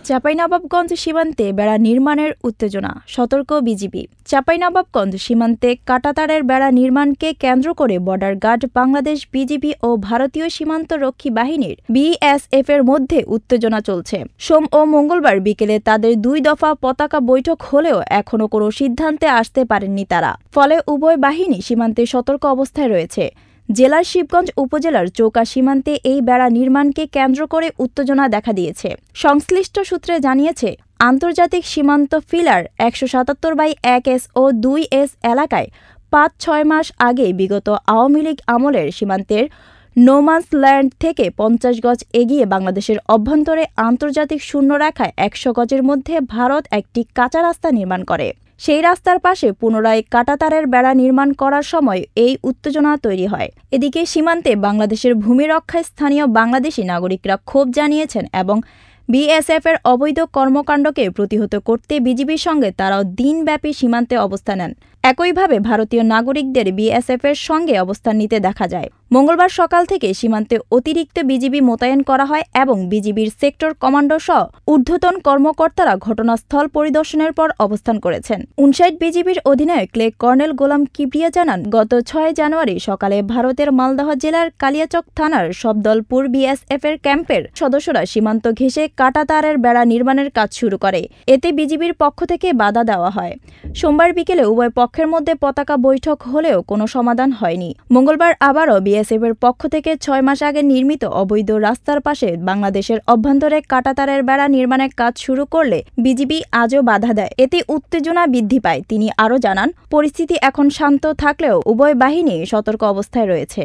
চাঁপাইনবাবগঞ্জ সীমান্তে বেড়া নির্মাণের উত্তেজনা, সতর্ক বিজিবি। চাঁপাইনবাবগঞ্জ সীমান্তে কাঁটাতারের বেড়া নির্মাণকে কেন্দ্র করে বর্ডার গার্ড বাংলাদেশ, বিজিবি ও ভারতীয় সীমান্ত রক্ষী বাহিনীর বিএসএফের মধ্যে উত্তেজনা চলছে। সোম ও মঙ্গলবার বিকেলে তাদের 2 দফা পতাকা বৈঠক হলেও এখনও কোনো সিদ্ধান্তে আসতে পারেননি তারা। ফলে উভয় বাহিনী সীমান্তে সতর্ক অবস্থায় রয়েছে। জেলার শিবগঞ্জ উপজেলার চৌকা সীমান্তে এই বেড়া নির্মাণকে কেন্দ্র করে উত্তেজনা দেখা দিয়েছে। সংশ্লিষ্ট সূত্রে জানিয়েছে, আন্তর্জাতিক সীমান্ত ফিলার 177/1S ও 2S এলাকায় 5-6 মাস আগে বিগত আওয়ামী লীগ আমলের সীমান্তের নোম্যান্স ল্যান্ড থেকে 50 গজ এগিয়ে বাংলাদেশের অভ্যন্তরে আন্তর্জাতিক শূন্যরেখায় 100 গজের মধ্যে ভারত একটি কাঁচা রাস্তা নির্মাণ করে। সেই রাস্তার পাশে পুনরায় কাঁটাতারের বেড়া নির্মাণ করার সময় এই উত্তেজনা তৈরি হয়। এদিকে সীমান্তে বাংলাদেশের ভূমি রক্ষায় স্থানীয় বাংলাদেশি নাগরিকরা ক্ষোভ জানিয়েছেন এবং বিএসএফের অবৈধ কর্মকাণ্ডকে প্রতিহত করতে বিজিবির সঙ্গে তারাও দিনব্যাপী সীমান্তে অবস্থান নেন। একইভাবে ভারতীয় নাগরিকদের বিএসএফের সঙ্গে অবস্থান নিতে দেখা যায়। মঙ্গলবার সকাল থেকে সীমান্তে অতিরিক্ত বিজিবি মোতায়েন করা হয় এবং বিজিবির সেক্টর কমান্ডো সহ ঊর্ধ্বতন কর্মকর্তারা ঘটনাস্থল পরিদর্শনের পর অবস্থান করেছেন। 59 বিজিবির অধিনায়ক লে কর্নেল গোলাম কিবরিয়া জানান, গত 6 জানুয়ারি সকালে ভারতের মালদহ জেলার কালিয়াচক থানার সবদলপুর বিএসএফের ক্যাম্পের সদস্যরা সীমান্ত ঘেঁষে কাঁটাতারের বেড়া নির্মাণের কাজ শুরু করে। এতে বিজিবির পক্ষ থেকে বাধা দেওয়া হয়। সোমবার বিকেলে উভয় পক্ষের মধ্যে পতাকা বৈঠক হলেও কোনো সমাধান হয়নি। মঙ্গলবার আবারও বিএসএফের পক্ষ থেকে 6 মাস আগে নির্মিত অবৈধ রাস্তার পাশে বাংলাদেশের অভ্যন্তরে কাঁটাতারের বেড়া নির্মাণের কাজ শুরু করলে বিজিবি আজও বাধা দেয়। এতে উত্তেজনা বৃদ্ধি পায়। তিনি আরও জানান, পরিস্থিতি এখন শান্ত থাকলেও উভয় বাহিনী সতর্ক অবস্থায় রয়েছে।